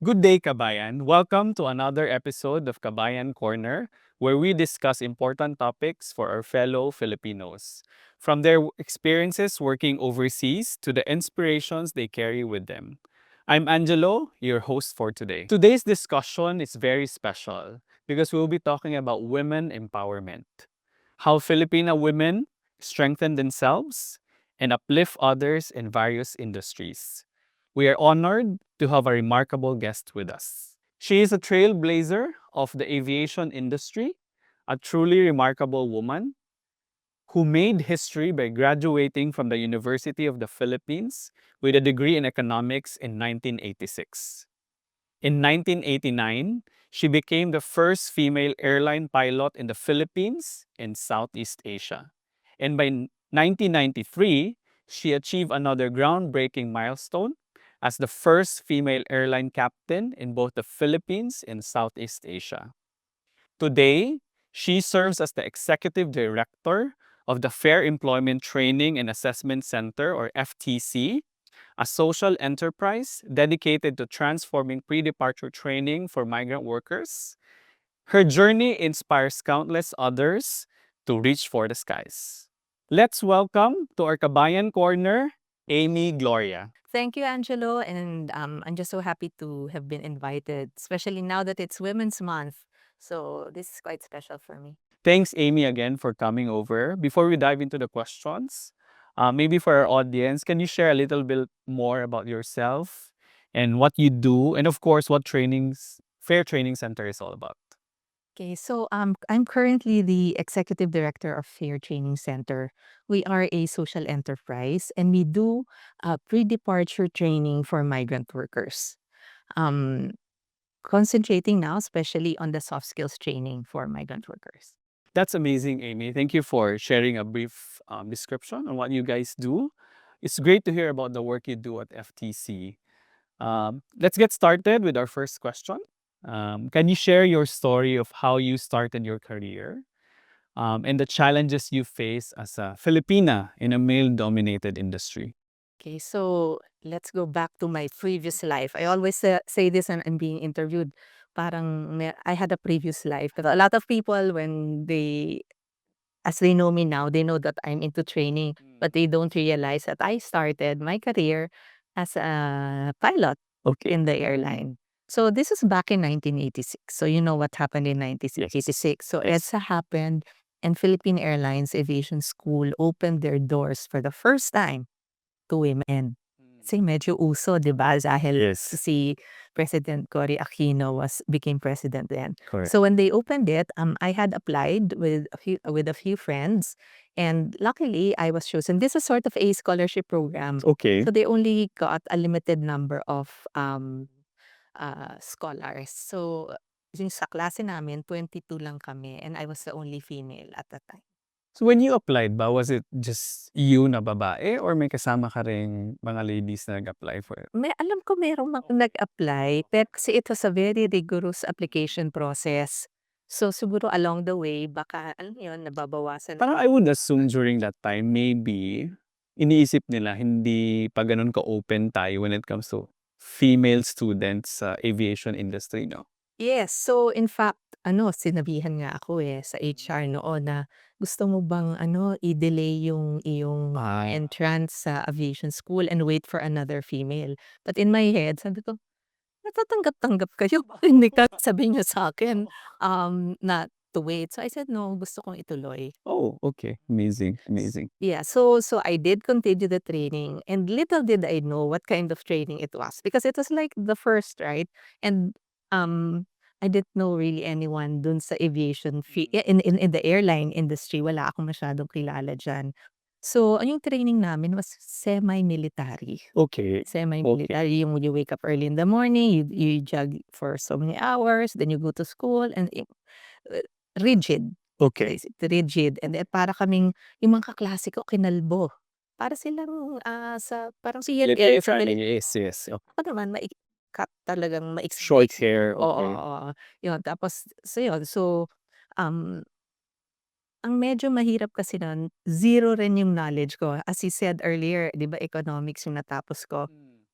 Good day, Kabayan. Welcome to another episode of Kabayan Corner, where we discuss important topics for our fellow Filipinos, from their experiences working overseas to the inspirations they carry with them. I'm Angelo, your host for today. Today's discussion is very special because we'll be talking about women empowerment, how Filipina women strengthen themselves and uplift others in various industries. We are honored to have a remarkable guest with us. She is a trailblazer of the aviation industry, a truly remarkable woman who made history by graduating from the University of the Philippines with a degree in economics in 1986. In 1989, she became the first female airline pilot in the Philippines and Southeast Asia. And by 1993, she achieved another groundbreaking milestone as the first female airline captain in both the Philippines and Southeast Asia. Today, she serves as the executive director of the Fair Employment Training and Assessment Center, or FTC, a social enterprise dedicated to transforming pre-departure training for migrant workers. Her journey inspires countless others to reach for the skies. Let's welcome to our Kabayan Corner, Amy Gloria. Thank you, Angelo. And I'm just so happy to have been invited, especially now that it's Women's Month. So this is quite special for me. Thanks, Amy, again for coming over. Before we dive into the questions, maybe for our audience, can you share a little bit more about yourself and what you do, and of course, what Fair Training Center is all about? Okay, so I'm currently the executive director of Fair Training Center. We are a social enterprise and we do pre-departure training for migrant workers. Um, Concentrating now, especially on the soft skills training for migrant workers. That's amazing, Amy. Thank you for sharing a brief description on what you guys do. It's great to hear about the work you do at FTC. Let's get started with our first question. Can you share your story of how you started your career and the challenges you face as a Filipina in a male-dominated industry? Okay, so let's go back to my previous life. I always say this when I'm being interviewed. I had a previous life. Because a lot of people, as they know me now, they know that I'm into training, but they don't realize that I started my career as a pilot Okay. in the airline. So this is back in 1986. So you know what happened in Yes. 1986. So Yes. EDSA happened and Philippine Airlines Aviation School opened their doors for the first time to women. Kasi medyo uso, 'di ba? Dahil Yes. si President Cory Aquino became president then. Correct. So when they opened it, I had applied with a few friends, and luckily I was chosen. This is sort of a scholarship program. Okay. So they only got a limited number of scholars. So yung sa klase namin, 22 lang kami, and I was the only female at that time. So when you applied ba, was it just you na babae or may kasama ka ring mga ladies na nag-apply for it? Alam ko merong mga nag-apply, pero kasi it was a very rigorous application process. So, siguro along the way baka alam mo yun, nababawasan Parang I would assume during that time, maybe iniisip nila hindi pa gano'n ka-open tayo when it comes to female students sa aviation industry, 'no? Yes. So, in fact, sinabihan nga ako, sa HR noon na, "Gusto mo bang i-delay yung iyong Ah. entrance sa aviation school and wait for another female?" But in my head, sabi ko, "Natatanggap-tanggap kayo, bakit hindi sabihin niyo sa'kin, not to wait." So, I said, "No, gusto kong ituloy." Oh, okay. Amazing, amazing. Yeah, so I did continue the training, and little did I know what kind of training it was because it was like the first, right? And um I didn't know really anyone dun sa aviation in the airline industry. Wala akong masyadong kilala diyan. So, yung training namin was semi-military. Okay, okay. Semi-military, yung you wake up early in the morning, you jog for so many hours, then you go to school, and uh, rigid. Okay. Rigid, and then para kaming yung mga kaklase ko kinalbo. Para silang, parang Military sa training, yes, yes. Oh, ako naman cut talagang short maiksi. hair, Oo, okay. oo. Yun tapos yun. So, um, ang medyo mahirap kasi nun, zero rin yung knowledge ko. As you said earlier, 'di ba economics yung natapos ko.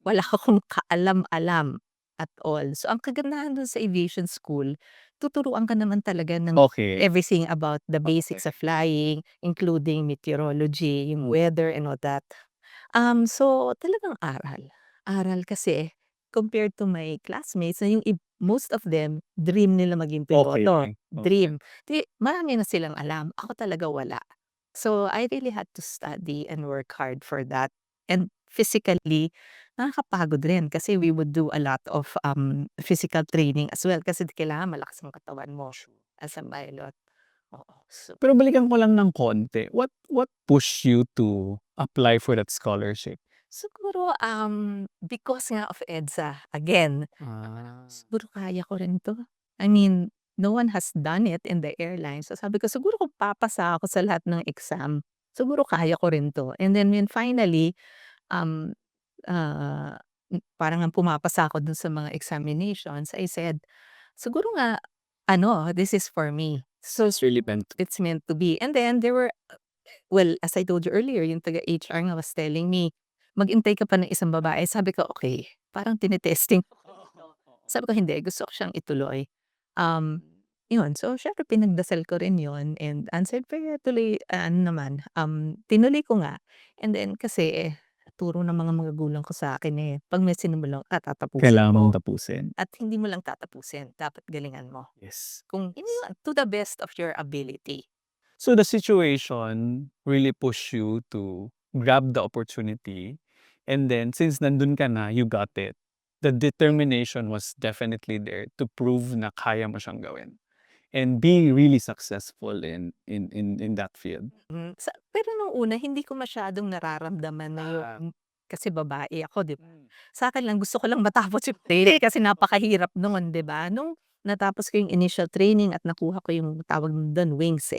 Wala akong kaalam-alam at all. So ang kagandahan dun sa aviation school, tuturuan ka naman talaga ng Okay. everything about the basics Okay. of flying, including meteorology, yung Mm. weather and all that. So talagang aral. Aral kasi compared to my classmates na yung most of them dream nila maging Okay. piloto, Okay. dream. Marami na silang alam, ako talaga wala. So I really had to study and work hard for that. And physically, nakakapagod rin kasi we would do a lot of physical training as well kasi kailangan malakas ang katawan mo as a pilot. Oo. So Pero balikan ko lang ng konti, what pushed you to apply for that scholarship? siguro, because nga of EDSA, again, Ah. siguro kaya ko rin 'to. I mean, no one has done it in the airlines. So sabi ko, siguro kung papasa ako sa lahat ng exam, siguro kaya ko rin 'to. And then when finally, um, parang ngang pumapasa ako dun sa mga examinations, I said, siguro nga ano, this is for me. So It's really meant to. it's meant to be. And then there were well, as I told you earlier, yung taga-HR nga was telling me, "Mag-intay ka pa ng isang babae." Sabi ko, "Okey." Parang tine-testing sabi ko, "Hindi, gusto ko siyang ituloy." Um, Yun. So siyempre pinagdasal ko rin yun and answered prayer tuloy ano naman, tinuloy ko nga. And then kasi turo ng mga magulang ko sa'kin, 'pag may sinimulan ka tatapusin Kailangan mong mo tapusin. at hindi mo lang tatapusin, dapat galingan mo. Yes. Kung hindi to the best of your ability. So the situation really pushed you to grab the opportunity, and then since nandun ka na, you got it. The determination was definitely there to prove na kaya mo siyang gawin and be really successful in that field. Pero nung una hindi ko masyadong nararamdaman na yung kasi babae ako, 'di ba? Sa'kin lang gusto ko lang matapos yung training kasi napakahirap noon, 'di ba? Nung natapos ko yung initial training at nakuha ko yung tawag dun wings,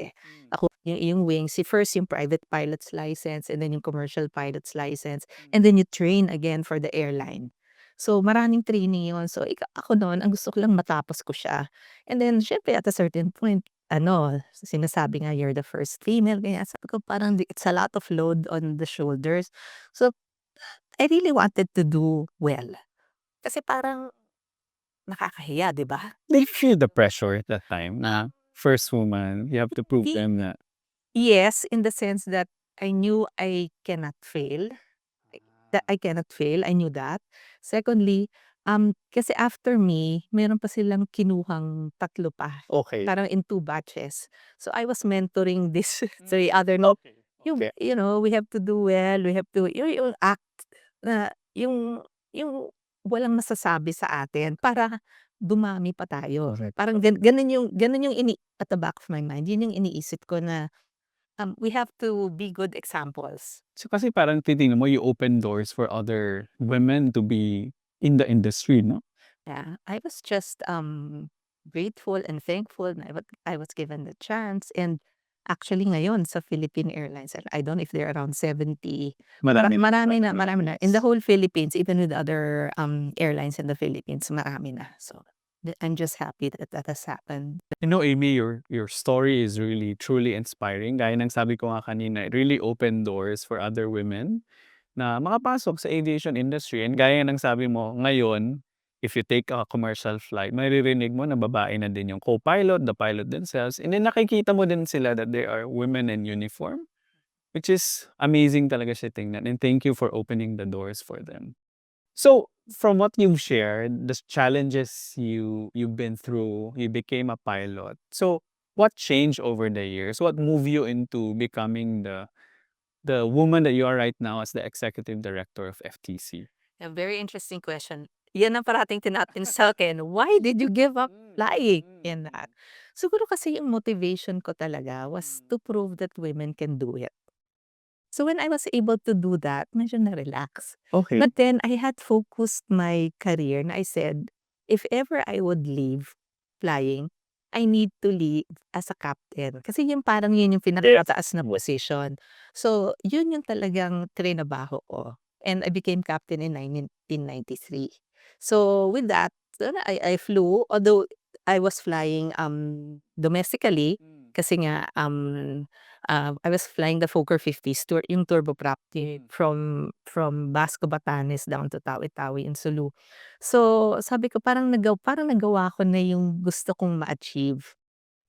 Nakuha ko yung wings, first yung private pilot's license and then yung commercial pilot's license and then you train again for the airline. So, maraming training yun. So, ako nun ang gusto ko lang matapos ko siya. And then siyempre at a certain point ano, sinasabi nga you're the first female ganyan, sabi ko parang it's a lot of load on the shoulders. So, I really wanted to do well. Kasi parang nakakahiya, 'di ba? Did you feel the pressure at that time na first woman, you have to prove Hindi. them that Yes, in the sense that I knew I cannot fail. That I cannot fail, I knew that. Secondly, kasi after me, meron pa silang kinuhang tatlo pa, okay. parang in 2 batches. So, I was mentoring this 3 other no Okay. yung Okay. we have to do well, we have to yung act na yung walang masasabi sa atin para dumami pa tayo. Correct. Parang ganun yung at the back of my mind, yun yung iniisip ko na, we have to be good examples. So kasi parang titingnan mo you open doors for other women to be in the industry, no? Yeah, I was just, grateful and thankful na I was given the chance and actually ngayon sa Philippine Airlines, I don't know if they're around 70, Marami na. marami na. In the whole Philippines, even with other, airlines in the Philippines, marami na. So, I'm just happy that that has happened. You know, Amy, your story is really truly inspiring. Gaya ng sabi ko nga kanina, it really opened doors for other women na makapasok sa aviation industry. And gaya ng sabi mo, ngayon, if you take a commercial flight, maririnig mo na babae na din yung co-pilot, the pilot themselves, and then nakikita mo din sila that they are women in uniform, which is amazing talaga siya tingnan. And thank you for opening the doors for them. So, from what you've shared, the challenges you've been through, you became a pilot. So, what changed over the years? What moved you into becoming the woman that you are right now as the executive director of FTC? A very interesting question. Yan ang parating tinatanong sa'kin, "Why did you give up flying?" Yan that. Siguro kasi yung motivation ko talaga was to prove that women can do it. So when I was able to do that, medyo na-relax. Okay. But then I had focused my career na I said, if ever I would leave flying, I need to leave as a captain. Kasi yung parang yun yung pinakamataas na position. So yun yung talagang trinabaho ko. And I became captain in 1993. So with that, I flew, although I was flying domestically, kasi nga I was flying the Fokker 50s yung turboprop from Basco, Batanes down to Tawi-Tawi in Sulu. So, sabi ko parang nagawa ko na yung gusto kong ma-achieve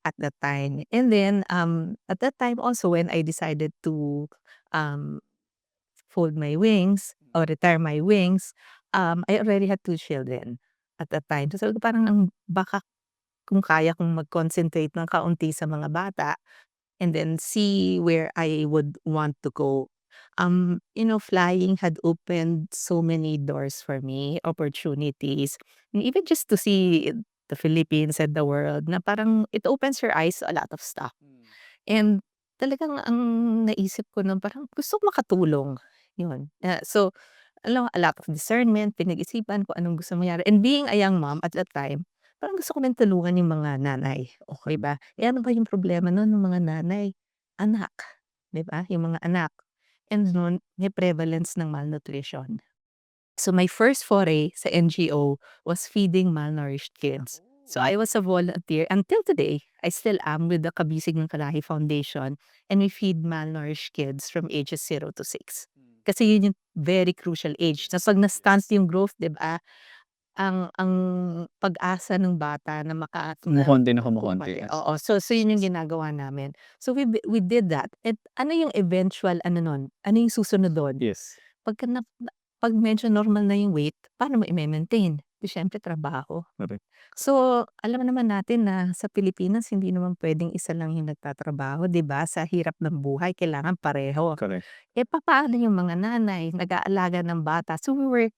at that time. And then, at that time also when I decided to, um, fold my wings or retire my wings, I already had 2 children at that time. So, sabi ko parang baka kung kaya kong mag-concentrate ng kaunti sa mga bata and then see where I would want to go. Flying had opened so many doors for me, opportunities, and even just to see the Philippines and the world na parang it opens your eyes to a lot of stuff. And talagang ang naisip ko nun parang gusto ko makatulong, yun. So, a lot of discernment, pinag-isipan ko anong gusto mangyari and being a young mom at that time, parang gusto ko rin tulungan yung mga nanay, okey ba? Eh, ano ba yung problema nun nung mga nanay? Anak, 'di ba, yung mga anak. And nun may prevalence ng malnutrition. So my first foray sa NGO was feeding malnourished kids. So I was a volunteer until today, I still am with the Kabisig ng Kalahi Foundation and we feed malnourished kids from ages 0 to 6. Kasi yun yung very crucial age. Na 'pag na-stunt yung growth, 'di ba, ang pag-asa ng bata na Kumukonti na kumukonti. kumonti, oo. So yun yung ginagawa namin. So we did that and ano yung eventual ano nun, ano yung susunod dun? Yes. Pagka 'pag medyo normal na yung weight, paano mo i-me-maintain? Di siyempre trabaho. Correct. So, alam naman natin na sa Pilipinas hindi naman puwedeng isa lang yung nagtatrabaho, 'di ba? Sa hirap ng buhay kailangan pareho. Correct. Eh, papaano yung mga nanay nag-aalaga ng bata? So we were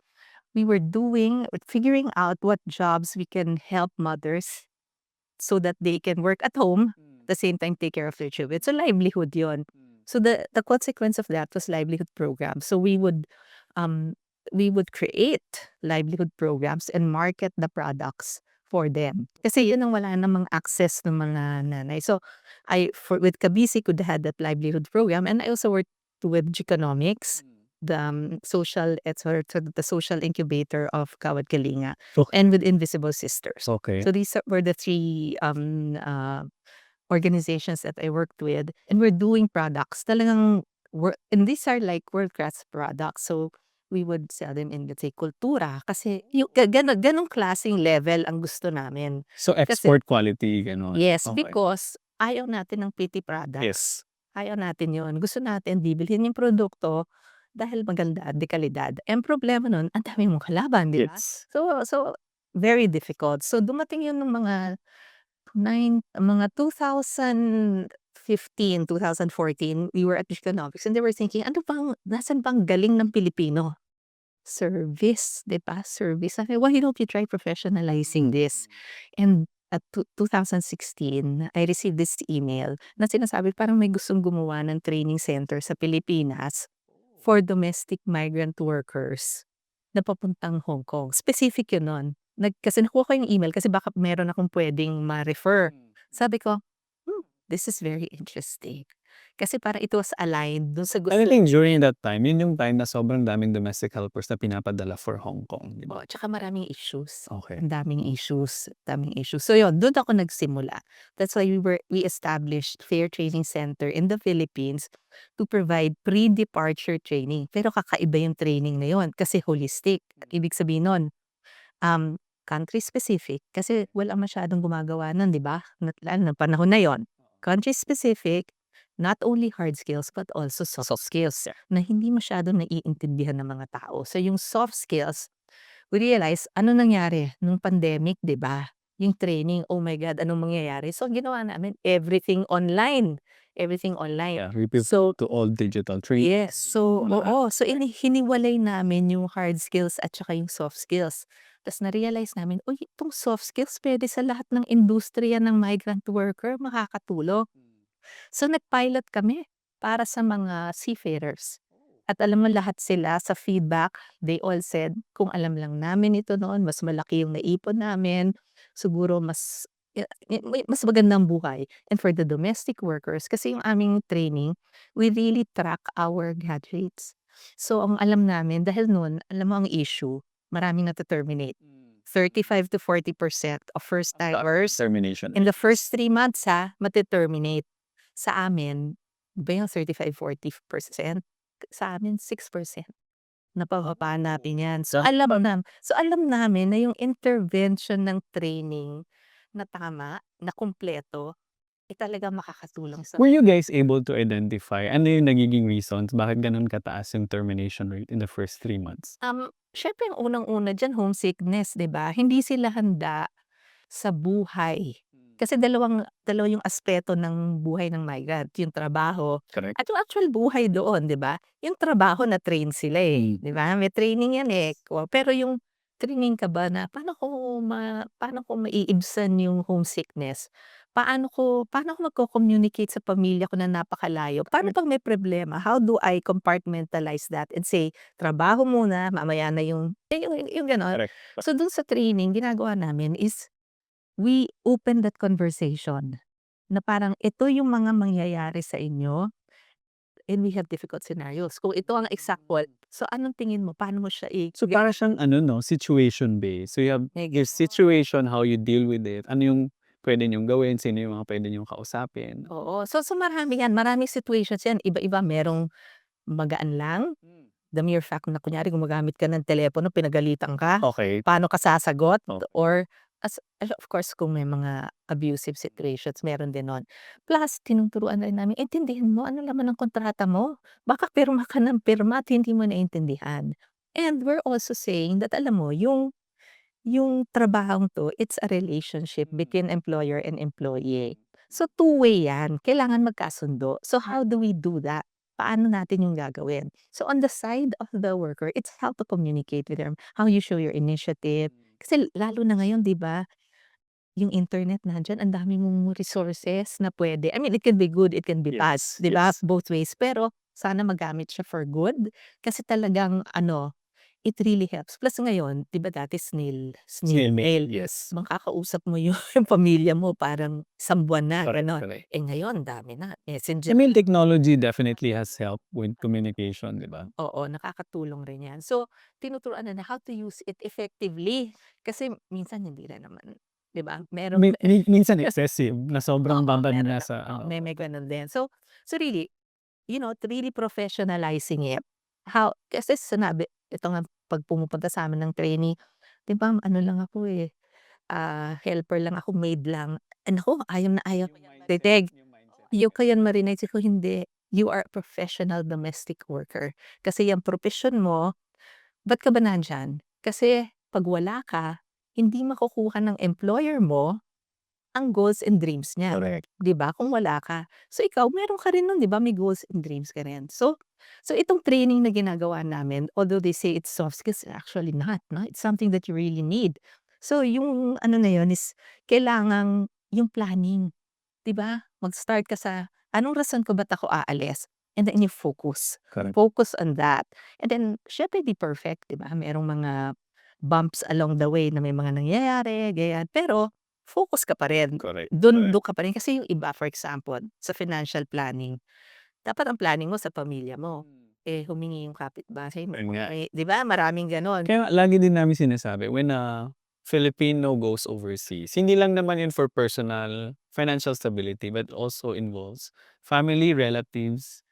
figuring out what jobs we can help mothers so that they can work at home, at the same time take care of their children. So livelihood yun. So the consequence of that was livelihood programs. So um we would create livelihood programs and market the products for them. Kasi yun ang wala namang access ng mga nanay. So with Kabisi could had that livelihood program and I also worked with Geconomics, the the social incubator of Kawad Kalinga, Okay. and with Invisible Sisters. Okay. So these were the three organizations that I worked with, and we're doing products. Talagang and these are like world-class products. So we would sell them in, let's say, kultura. Kasi yung ganong klaseng level ang gusto namin. So export quality, gano'n. Yes, Okay. because ayaw natin ng petty products. Yes. Ayaw natin yun. Gusto natin bibilhin yung produkto dahil maganda, dekalidad. And problema nun, ang dami mong kalaban, di ba? Yes. So very difficult. So dumating yun ng mga 2015, 2014, we were at Economics and they were thinking, nasan bang galing ng Pilipino? Service, 'di ba? Service. Sabi, why don't you try professionalizing this? And at 2016, I received this email na sinasabi parang may gustong gumawa ng training center sa Pilipinas for domestic migrant workers na papuntang Hong Kong. Specific yun nun. Kasi nakuha ko yung email kasi baka meron akong pwedeng ma-refer. Sabi ko, this is very interesting. Kasi parang it was aligned dun sa gusto. I think during that time, yun yung time na sobrang daming domestic helpers na pinapadala for Hong Kong, di ba? Oo, tsaka maraming issues. Okay. Ang daming issues, daming issues. So yun, dun ako nagsimula. That's why we established Fair Training Center in the Philippines to provide pre-departure training. Pero kakaiba yung training na yun kasi holistic. Ibig sabihin nun, country specific kasi wala masyadong gumagawa nun, di ba? Lalo ng panahon na yon. Country specific, not only hard skills but also soft skills na hindi masyadong naiintindihan ng mga tao. So yung soft skills, we realize ano nangyari nung pandemic, 'di ba? Yung training, oh my God, anong mangyayari? So ang ginawa namin, everything online. Everything online. Yeah, we pivot So to all digital training. yes. So, oo. So, hiniwalay namin yung hard skills at saka yung soft skills. Tapos na-realize namin, uy, itong soft skills pwede sa lahat ng industriya ng migrant worker, makakatulong. So, nag-pilot kami para sa mga seafarers. At alam mo lahat sila sa feedback, they all said, kung alam lang namin ito noon, mas malaki yung naipon namin, siguro mas magandang buhay. And for the domestic workers, kasi yung aming training, we really track our graduates. So, ang alam namin, dahil noon, alam mo ang issue, maraming nata-terminate. 35 to 40% of first-timers Termination. in the first 3 months mate-terminate. Sa amin, ba yung 35-40%? Sa amin 6%. Napababa natin yan. So, alam namin na yung intervention ng training na tama, na kumpleto, talagang makakatulong sa Were you guys able to identify ano yung nagiging reasons bakit gano'n kataas yung termination rate in the first 3 months? Siyempre ang unang-una diyan homesickness, 'di ba? Hindi sila handa sa buhay. Kasi dalawa yung aspeto ng buhay ng migrant, yung trabaho Correct. at yung actual buhay doon, 'di ba? Yung trabaho na-train sila, 'di ba? May training yan, pero yung training ka ba na paano ko maiibsan yung homesickness? Paano ko magko-communicate sa pamilya ko na napakalayo? Paano 'pag may problema, how do I compartmentalize that and say, trabaho muna, mamaya na yung gano'n. Correct. So, dun sa training ginagawa namin is we open that conversation na parang ito yung mga mangyayari sa inyo and we have difficult scenarios. Kung ito ang example, so anong tingin mo? Paano mo siya So, para siyang ano 'no, situation based. So, you have your situation, how you deal with it, ano yung puwede niyong gawin, sino yung mga puwede niyong kausapin. Oo. So marami yan, maraming situations yan. Iba-iba, merong magaan lang. The mere fact na kunyari gumagamit ka ng telepono, pinagalitan ka, Okey. paano ka sasagot? Oh. Or of course kung may mga abusive situations, meron din nun. Plus tinuturuan rin namin, intindihin mo ano laman ng kontrata mo. Baka pirma ka ng pirma at hindi mo naintindihan. And we're also saying that alam mo yung trabahong 'to, it's a relationship between employer and employee. So two-way yan, kailangan magkasundo. So how do we do that? Paano natin yung gagawin? So on the side of the worker, it's how to communicate with them, how you show your initiative. Kasi lalo na ngayon 'di ba, yung internet nandiyan, ang dami mong resources na puwede. I mean, it can be good, it can be bad, Yes, 'di ba? yes. Both ways. Pero sana magamit siya for good kasi talagang ano, it really helps. Plus ngayon, 'di ba dati snail snail Snail mail, mail. yes. Makakausap mo yung yung pamilya mo parang isang buwan na, Correct, gano'n. correct. Ngayon dami na, I Messenger. mean, technology definitely has helped with communication, 'di ba? Oo, nakakatulong rin 'yan. So, tinuturuan na how to use it effectively. Kasi minsan hindi rin naman, 'di ba? Meron Minsan excessive na sobrang oo, baba meron na na sa ano. may gano'n din. So really, really professionalizing it. How kasi sinabi ito nga 'pag pumupunta sa'min ng trainee, 'di ba ano lang ako, helper lang ako, maid lang. Naku, ayaw na ayaw ko yan marinig. Ayaw ko yan marinig. Sabi ko, "Hindi, you are a professional domestic worker. Kasi yang propesyon mo, ba't ka ba nandiyan? Kasi 'pag wala ka, hindi makukuha ng employer mo ang goals and dreams niya, Correct. 'di ba, kung wala ka. So ikaw meron ka rin nun, 'di ba, may goals and dreams ka rin. So itong training na ginagawa namin, although they say it's soft skills, actually not, 'no, it's something that you really need. So yung ano na yun is kailangang yung planning, 'di ba? Mag-start ka sa, "Anong rason ko ba't ako aalis?" And then you focus. Correct. Focus on that. And then siyempre di perfect, 'di ba? Merong mga bumps along the way na may mga nangyayari, ganyan. Pero focus ka pa rin. Correct, Dun ka pa rin. Kasi yung iba, for example, sa financial planning, dapat ang planning mo sa pamilya mo. Humingi yung kapitbahay mo. Ayun nga. 'Di ba maraming gano'n. Kaya lagi din namin sinasabi when a Filipino goes overseas, hindi lang naman yun for personal financial stability but also involves family, relatives,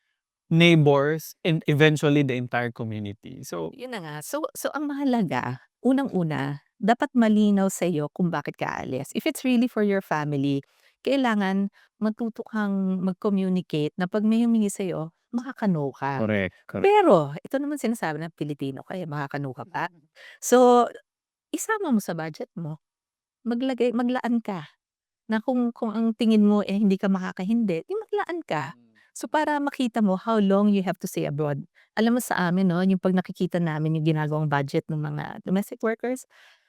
neighbors, and eventually the entire community. So, Yun na nga. So ang mahalaga, unang-una, dapat malinaw sa'yo kung bakit ka aalis. If it's really for your family, kailangan matuto kang mag-communicate na 'pag may humingi sa'yo, makaka-no ka. correct, correct. Pero ito naman sinasabi ng Pilipino ka, makaka-no ka pa. So, isama mo sa budget mo. Maglaan ka na kung ang tingin mo, hindi ka makakahindi, 'di maglaan ka. So, para makita mo how long you have to stay abroad. Alam mo sa amin 'no, yung 'pag nakikita namin yung ginagawang budget ng mga domestic workers,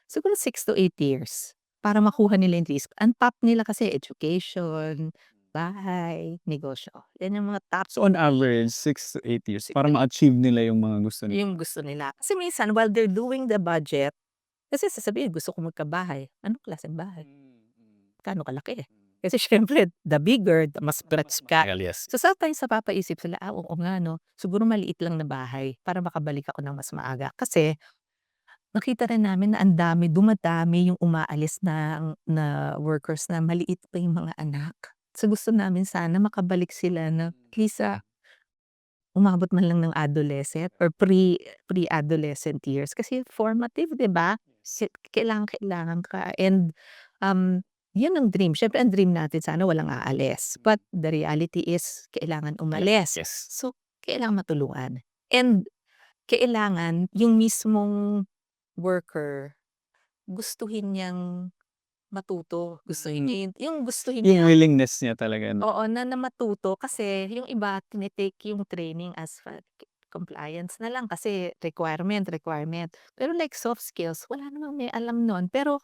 siguro 6 to 8 years para makuha nila yung lease. Ang top nila kasi education, bahay, negosyo. Yan yung mga top So on average, 6 to 8 years para ma-achieve nila yung mga gusto nila. yung gusto nila. Kasi minsan while they're doing the budget, kasi sasabihin, "Gusto ko magkabahay." Anong klaseng bahay? Gaano kalaki? Kasi siyempre the bigger, the mas stretch ka. Well, yes. So sometimes napapaisip sila, oo nga 'no, siguro maliit lang na bahay para makabalik ako ng mas maaga. Kasi nakita rin namin na ang dumadami yung umaalis na workers na maliit pa yung mga anak. So, gusto namin sana makabalik sila na at least, umabot man lang ng adolescent or pre-adolescent years kasi formative, 'di ba? Kailangan ka and, um, 'yun ang dream. Siyempre ang dream natin sana walang aalis, but the reality is kailangan umalis. Yes. So, kailangan matulungan and kailangan yung mismong worker gustuhin niyang matuto, gustuhin niya gustuhin Yung niya. willingness niya talaga na Oo, na matuto kasi yung iba tine-take yung training as compliance na lang kasi requirement. Pero like soft skills, wala namang may alam nun. Pero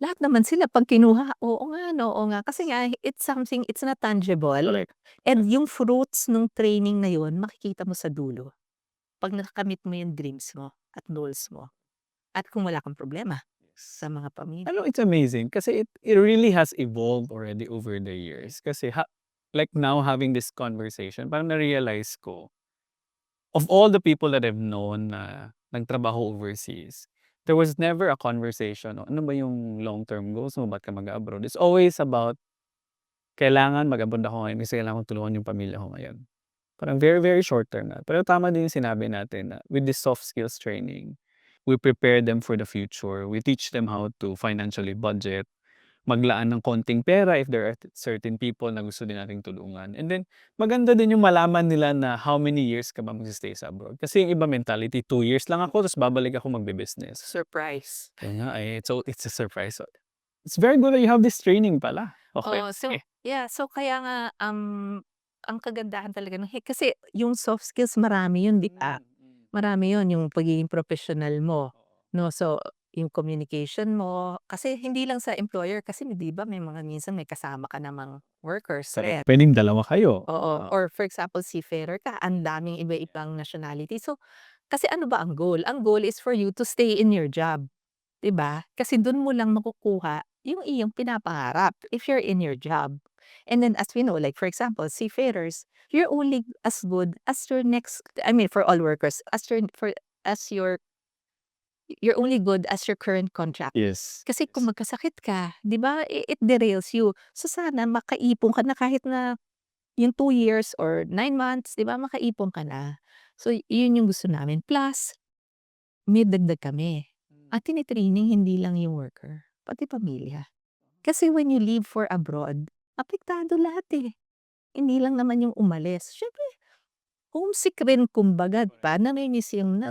lahat naman sila 'pag kinuha, oo nga 'no, oo nga. Kasi nga it's something, it's not tangible correct. and yung fruits nung training na yun makikita mo sa dulo 'pag nakamit mo yung dreams mo at goals mo at kung wala kang problema sa mga pamilya. Ano, it's amazing kasi it really has evolved already over the years kasi like now having this conversation parang na-realize ko, of all the people that I've known na nagtrabaho overseas, there was never a conversation o ano ba yung long-term goals mo, ba't ka mag-a-abroad? It's always about, kailangan mag-abroad ako ngayon kasi kailangan kong tulungan yung pamilya ko ngayon. Parang very, very short term na. Pero tama din yung sinabi natin na with this soft skills training, we prepare them for the future. We teach them how to financially budget, maglaan ng konting pera if there are certain people na gusto din nating tulungan. And then, maganda din yung malaman nila na how many years ka ba magsi-stay sa abroad. Kasi yung iba mentality, 2 years lang ako, tapos babalik ako magbe-business. Surprise. Kaya nga eh, so it's a surprise. So, it's very good that you have this training pala. Okay. Oo, so yeah, so kaya nga, ang kagandahan talaga ng kasi yung soft skills marami yun, 'di ba? Marami yun, yung pagiging professional mo, 'no? So, yung communication mo, kasi hindi lang sa employer kasi 'di ba may mga minsan may kasama ka namang workers rin. Pwedeng dalawa kayo. Oo, or for example seafarer ka, ang daming iba-ibang nationality. So, kasi ano ba ang goal? Ang goal is for you to stay in your job. 'Di ba? Kasi dun mo lang makukuha yung iyong pinapangarap if you're in your job. And then as we know, like for example, seafarers, you're only as good as your next, I mean for all workers, as you're only good as your current contract. Yes. Kasi kung magkasakit ka, 'di ba, it derails you. So sana makaipon ka na kahit na yung 2 years or 9 months, 'di ba, makaipon ka na. So yun yung gusto namin. Plus may dagdag kami. At tini-training hindi lang yung worker, pati pamilya. Kasi when you leave for abroad, apektado lahat, eh. Hindi lang naman yung umalis. Siyempre homesick rin kumbaga, 'di ba? Namimiss yung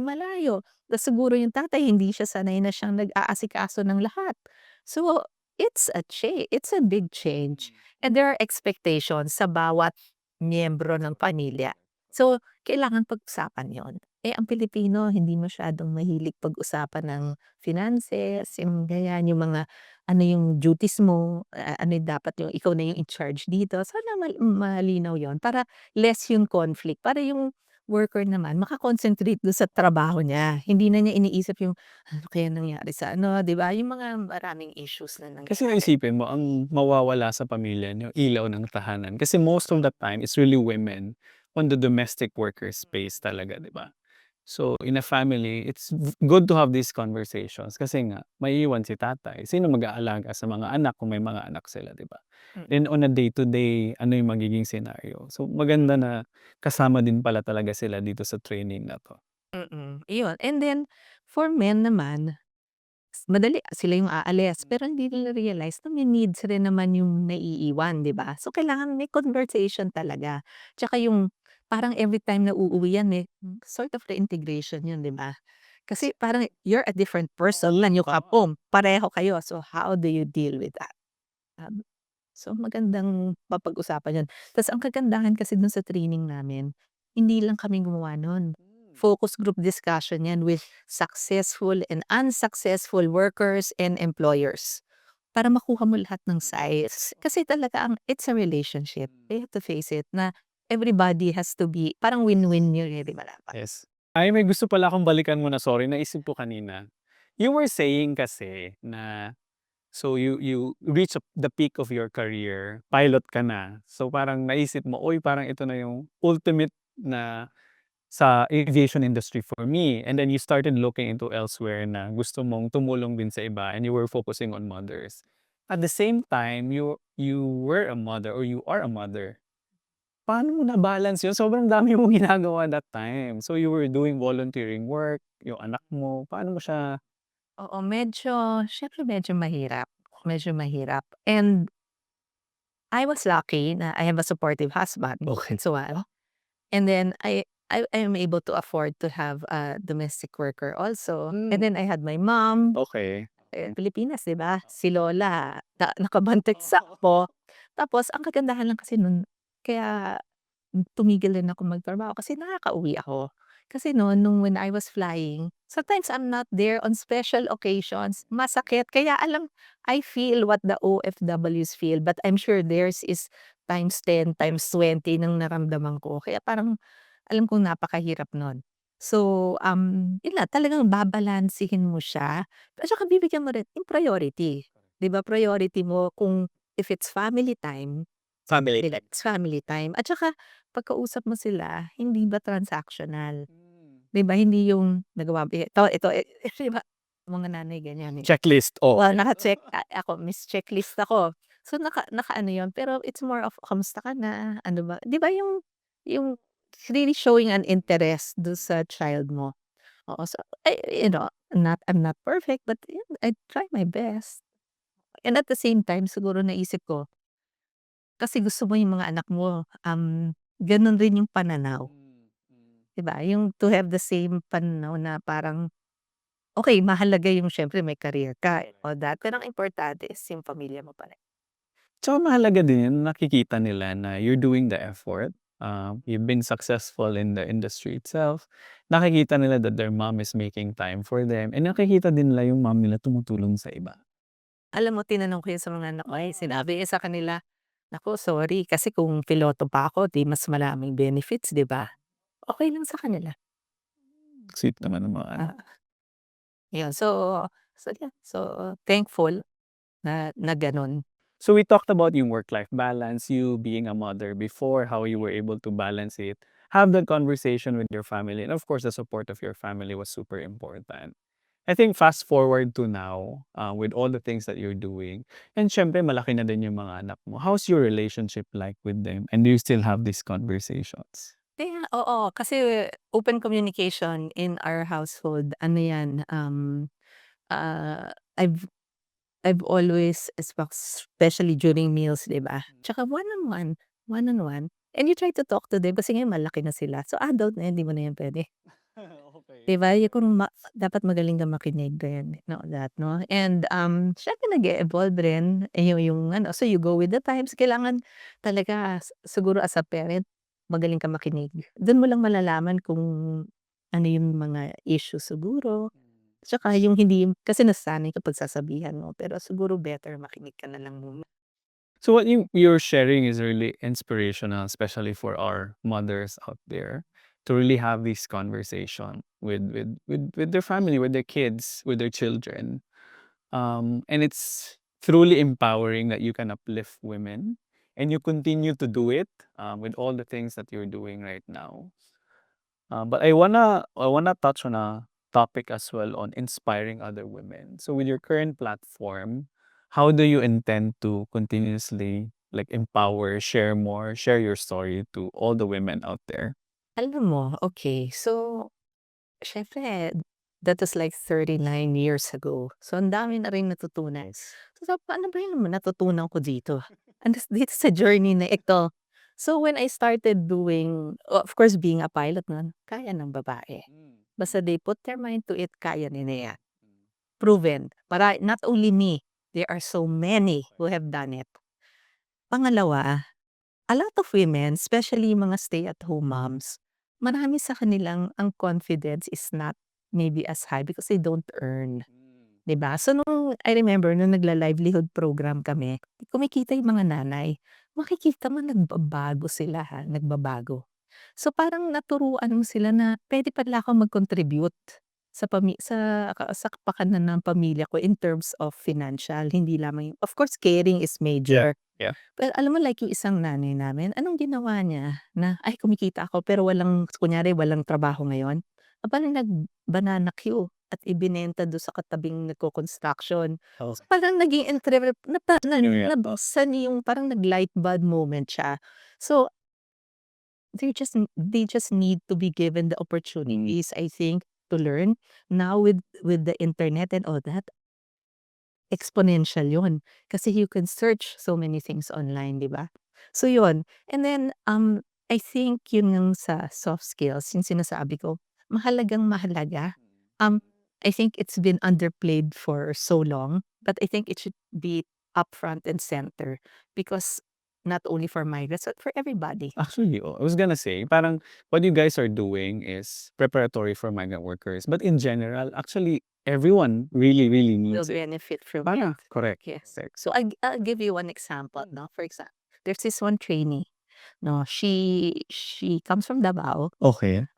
malayo. Tas siguro yung tatay hindi siya sanay na siyang nag-aasikaso ng lahat. So, it's a big change and there are expectations sa bawat miyembro ng pamilya. So, kailangan pag-usapan yon. Eh, ang Pilipino hindi masyadong mahilig pag-usapan ng finances, yung ganyan, yung mga ano yung duties mo, ano yung dapat yung ikaw na yung in charge dito. Sana malinaw yon para less yung conflict, para yung worker naman maka-concentrate dun sa trabaho niya. Hindi na niya iniisip yung, "Ano kaya nangyari sa ano?" 'Di ba, yung mga maraming issues na Kasi nangyayari. isipin mo ang mawawala sa pamilya niyo, ilaw ng tahanan. Kasi most of the time, it's really women on the domestic worker space talaga, 'di ba? So, in a family, it's good to have these conversations kasi nga maiiwan si tatay. Sino mag-aalaga sa mga anak kung may mga anak sila, 'di ba? Mm, Then on a day to day, ano yung magiging scenario? So, maganda na kasama din pala talaga sila dito sa training na 'to. iyon. And then for men naman, madali sila yung aalis pero hindi nila realize na may needs rin naman yung naiiwan, 'di ba? So, kailangan may conversation talaga. Tsaka yung parang every time na uuwi yan may sort of reintegration yun, 'di ba? Kasi parang you're a different person lang yung kapom, pareho kayo. So, how do you deal with that? So, magandang mapag-usapan 'yun. Tas ang kagandahan kasi dun sa training namin, hindi lang kami gumawa nun. Focus group discussion 'yan with successful and unsuccessful workers and employers. Para makuha mo lahat ng sides. Kasi talaga it's a relationship. You have to face it na everybody has to be parang win-win yun, eh, 'di ba dapat? Yes. Ay, may gusto pala akong balikan muna, sorry, naisip ko kanina. You were saying kasi na, so you reach the peak of your career, pilot ka na. So parang naisip mo, "Uy, parang ito na yung ultimate na sa aviation industry for me." And then you started looking into elsewhere na gusto mong tumulong din sa iba and you were focusing on mothers. At the same time, you were a mother or you are a mother. Paano mo na-balance yun? Sobrang dami mong ginagawa that time. So, you were doing volunteering work, yung anak mo, paano mo siya Oo, siyempre medyo mahirap, medyo mahirap. And I was lucky na I have a supportive husband Okay. as well. And then I am able to afford to have a domestic worker also. And then I had my mom, Okay. Pilipinas, 'di ba? Si lola nakabantay sa ako. Tapos ang kagandahan lang kasi nun, kaya tumigil din ako magtrabaho kasi nakakauwi ako. Kasi noon nung when I was flying, sometimes I'm not there on special occasions, masakit. Kaya I feel what the OFWs feel, but I'm sure theirs is times 10, times 20 ng naramdaman ko. Kaya parang alam kong napakahirap nun. So, yun lang talagang babalansehin mo siya at saka bibigyan mo rin yung priority. 'Di ba priority mo kung if it's family time, Family. it's family time at saka pagkausap mo sila hindi ba transactional, 'di ba? Hindi yung nagawa ito, 'di ba mga nanay ganyan, eh. Checklist, oh. Well, naka-check ako, miss checklist ako. So, naka-ano yun, pero it's more of, "Kamusta ka na? Ano ba?" 'Di ba yung really showing an interest dun sa child mo. Oo, so I'm not perfect, but yun, I try my best. And at the same time, siguro naisip ko, kasi gusto mo yung mga anak mo, ganun rin yung pananaw, 'di ba? Yung to have the same pananaw na parang, okey mahalaga yung siyempre may career ka and all that, pero ang importante is yung pamilya mo pa rin. Tsaka mahalaga din nakikita nila na you're doing the effort. You've been successful in the industry itself. Nakikita nila that their mom is making time for them and nakikita din nila yung mom nila tumutulong sa iba. Alam mo tinanong ko yun sa mga anak ko, sinabi ko sa kanila, "Naku sorry kasi kung piloto pa ako 'di mas maraming benefits 'di ba?" Okey lang sa kanila. Sweet naman ng mga anak. Ah, yun so thankful na gano'n. So we talked about yung work-life balance, you being a mother before, how you were able to balance it, have that conversation with your family, and of course, the support of your family was super important. I think fast forward to now, with all the things that you're doing, and syempre malaki na din yung mga anak mo. How's your relationship like with them? And do you still have these conversations? Kaya oo, kasi open communication in our household ano yan, ah, I've I've always especially during meals 'di ba? Tsaka one-on-one, one-on-one, and you try to talk to them kasi ngayon malaki na sila. So adult na yan, 'di mo na yan puwede. Okay. 'Di ba, yung kung dapat magaling kang makinig din and all that 'no, and, siyempre nag-e-evolve rin, yung ano, so you go with the times kailangan talaga siguro as a parent magaling kang makinig. Dun mo lang malalaman kung ano yung mga issue siguro, tsaka yung hindi kasi nasanay ka pagsasabihan mo, pero siguro better makinig ka na lang muna. So what you're sharing is really inspirational, especially for our mothers out there, to really have this conversation with their family, with their kids, with their children. And it's truly empowering that you can uplift women and you continue to do it with all the things that you're doing right now. But I wanna touch on a topic as well on inspiring other women. So with your current platform, how do you intend to continuously like empower, share more, share your story to all the women out there? Alam mo, okay, so siyempre, that was like 39 years ago. So, ang dami na rin natutunan. So, sabi ko, "Ano ba yung natutunan ko dito?" Dito sa journey na ito. So, when I started doing of course, being a pilot nun, kaya ng babae. Basta they put their mind to it, kaya nila yan. Proven. Not only me, there are so many who have done it. Pangalawa, a lot of women, especially mga stay-at-home moms, marami sa kanilang ang confidence is not maybe as high because they don't earn, 'di ba? So I remember nung nagla-livelihood program kami, kumikita yung mga nanay, makikita mo nagbabago sila ha, nagbabago. So parang naturuan mo sila na puwede pala akong mag-contribute sa kapakanan ng pamilya ko in terms of financial, hindi lamang of course caring is Yeah. major. Yeah. Well, alam mo like yung isang nanay namin, anong ginawa niya na, "Ay kumikita ako pero kunyari walang trabaho ngayon." Aba nag-banana queue. at ibinenta do sa katabing nagko-construction. Oh. So, parang naging Yeah. nabuksan yung parang nag-light bulb moment siya. So, they just need to be given the opportunities, I think, to learn. Now with the internet and all that, exponential yun. Kasi you can search so many things online, 'di ba? So yun, and then, I think yun yung sa soft skills, yung sinasabi ko, mahalagang mahalaga. Um, I think it's been underplayed for so long, but I think it should be up front and center because not only for migrants, but for everybody. Actually, I was gonna say, parang what you guys are doing is preparatory for migrant workers. But in general, actually, everyone really, really Will needs it. benefit from it. Para, correct. Yes. Correct. So I'll give you one example, no? For example, there's this one trainee, no? She comes from Davao. Okay.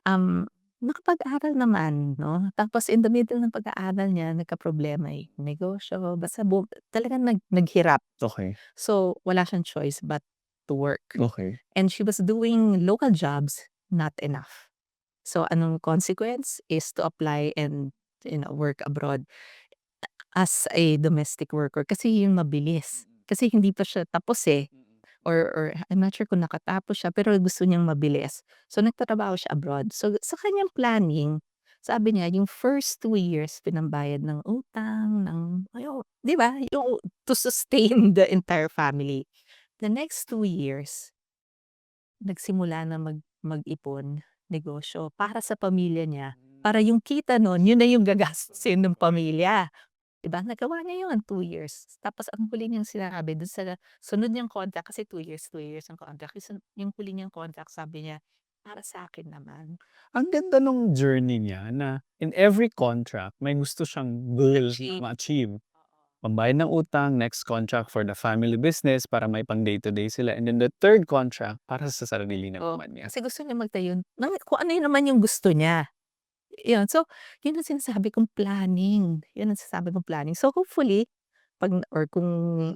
Nakapag-aral naman, no? Tapos in the middle ng pag-aaral niya, nagkaproblema yung negosyo, basta talagang naghirap. Okay. So, wala siyang choice but to work. Okay. And she was doing local jobs, not enough. So, anong consequence is to apply and, work abroad as a domestic worker kasi yun mabilis. Kasi hindi pa siya tapos, eh. Or I'm not sure kung nakatapos siya pero gusto niyang mabilis. So, nagtatrabaho siya abroad. So, sa kanyang planning, sabi niya yung first 2 years pinambayad ng utang, ng 'di ba, yung to sustain the entire family. The next 2 years, nagsimula na mag-ipon, negosyo para sa pamilya niya. Para yung kita nun, yun na yung gagastusin ng pamilya. 'Di ba, nagawa niya yun 2 years. Tapos ang huli niyang sinabi dun sa sunod niyang contract kasi 2 years ang contract. Yung huli niyang contract sabi niya, "Para sa akin naman." Ang ganda nung journey niya na in every contract, may gusto siyang goal Achieve. na ma-achieve. Pambayad ng utang, next contract for the family business para may pang day-to-day sila. And then the third contract para sa sarili Oo, naman niya. kasi gusto niya magtayo ng kung ano yun naman yung gusto niya. Yun, so yun ang sinasabi kong planning, yun ang sinasabi kong planning. So hopefully 'pag or kung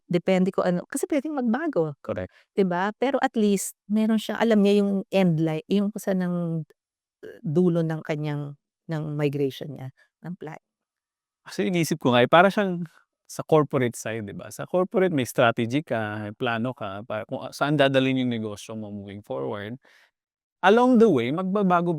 depende kung ano kasi puwedeng magbago. Correct. 'Di ba? Pero at least meron siyang alam niya yung yung kung saan ng dulo ng ng migration niya, ng plan. Kasi iniisip ko nga, eh, para siyang sa corporate side, 'di ba? Sa corporate may strategy ka, may plano ka para kung saan dadalhin yung negosyo mo moving forward. Along the way, magbabago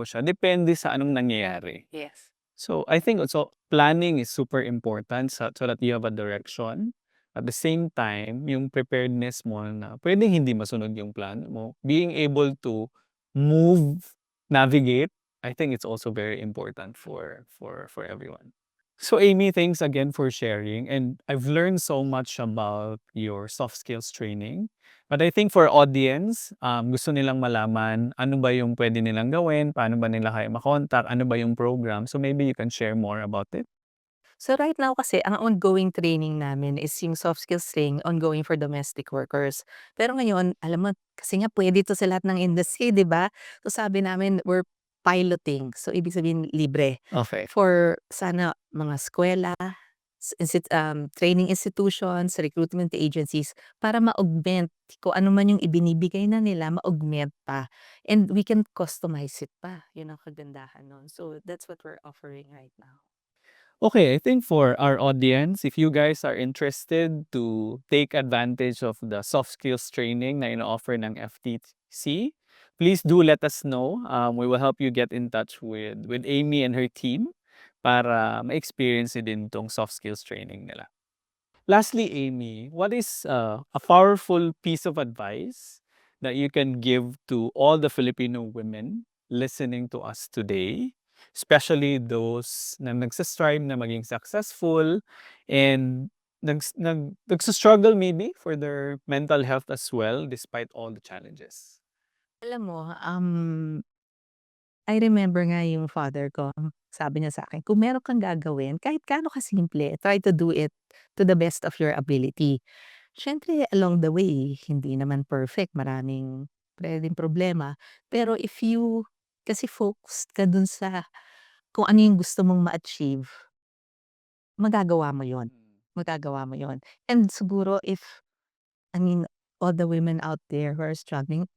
siya depende sa anong nangyayari. Yes. So, I think also planning is super important so that you have a direction. At the same time, yung preparedness mo na puwedeng hindi masunod yung plano mo, being able to move, navigate, I think it's also very important for everyone. So Amy, thanks again for sharing. And I've learned so much about your soft skills training. But I think for audience, gusto nilang malaman ano ba yung pwede nilang gawin, paano ba nila kayo makontak, ano ba yung program. So maybe you can share more about it. So right now kasi ang ongoing training namin is yung soft skills training ongoing for domestic workers. Pero ngayon, alam mo kasi nga puwede 'to sa lahat ng industry, 'di ba? So sabi namin we're piloting. So ibig sabihin libre Okay. for sana mga eskuwela, training institutions, recruitment agencies para ma-augment kung ano man yung ibinibigay na nila ma-augment pa and we can customize it pa, yun ang kagandahan nun. So that's what we're offering right now. Okay, I think for our audience, if you guys are interested to take advantage of the soft skills training na ino-offer ng FTC, please do let us know. We will help you get in touch with Amy and her team para ma-experience din tong soft skills training nila. Lastly, Amy, what is a powerful piece of advice that you can give to all the Filipino women listening to us today, especially those na nagsastrive na maging successful and nagsastruggle maybe for their mental health as well despite all the challenges? Alam mo, I remember nga yung father ko, sabi niya sa'kin, "Kung meron kang gagawin kahit gaano kasimple, try to do it to the best of your ability." Siyempre along the way, hindi naman perfect, maraming puwedeng problema. Pero if you kasi focused ka dun sa kung ano yung gusto mong ma-achieve, magagawa mo yon, magagawa mo yon. And siguro if I mean, all the women out there who are struggling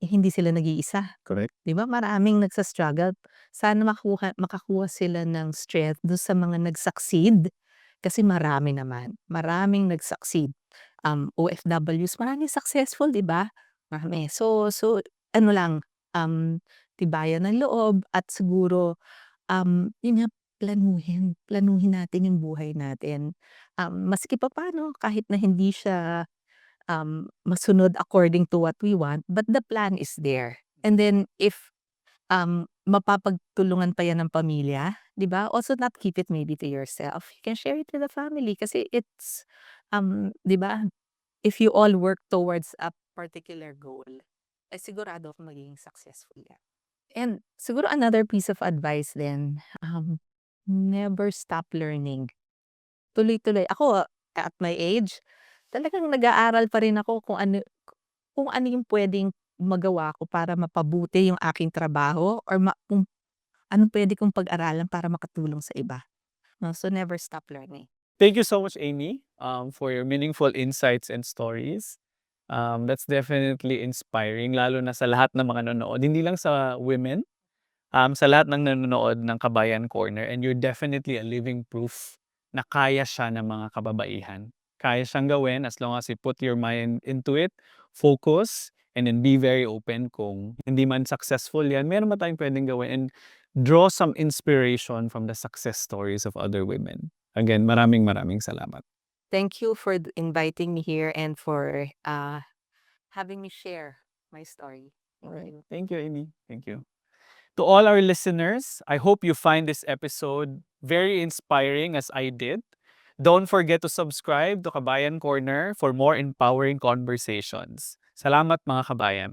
hindi sila nag-iisa. Correct. 'Di ba maraming nagsa-struggle. Sana makakuha sila ng strength dun sa mga nag-succeed, kasi marami naman, maraming nag-succeed. OFWs, maraming successful, 'di ba? Marami. So ano lang, tibayan ng loob at siguro, yun nga, planuhin natin yung buhay natin. Maski papaano kahit na hindi siya masunod according to what we want, but the plan is there. And then if, mapapagtulungan pa yan ng pamilya, 'di ba? Also not keep it maybe to yourself. You can share it with the family kasi it's, 'di ba? If you all work towards a particular goal, ay sigurado akong magiging successful yan. And siguro another piece of advice din, never stop learning. Tuloy-tuloy. Ako, at my age, talagang nag-aaral pa rin ako kung ano yung puwedeng magawa ko para mapabuti yung aking trabaho or kung anong puwede kong pag-aralan para makatulong sa iba, 'no. So, never stop learning. Thank you so much, Amy, for your meaningful insights and stories. That's definitely inspiring, lalo na sa lahat ng mga nanonood, hindi lang sa women, sa lahat ng nanonood ng Kabayan Corner, and you're definitely a living proof na kaya siya ng mga kababaihan. Kaya siyang gawin as long as you put your mind into it, focus, and then be very open. Kung hindi man successful yan, meron ba tayong pwedeng gawin, and draw some inspiration from the success stories of other women. Again, maraming maraming salamat. Thank you for inviting me here and for, having me share my story. Thank you. Thank you, Amy. Thank you. To all our listeners, I hope you find this episode very inspiring as I did. Don't forget to subscribe to Kabayan Corner for more empowering conversations. Salamat mga kabayan.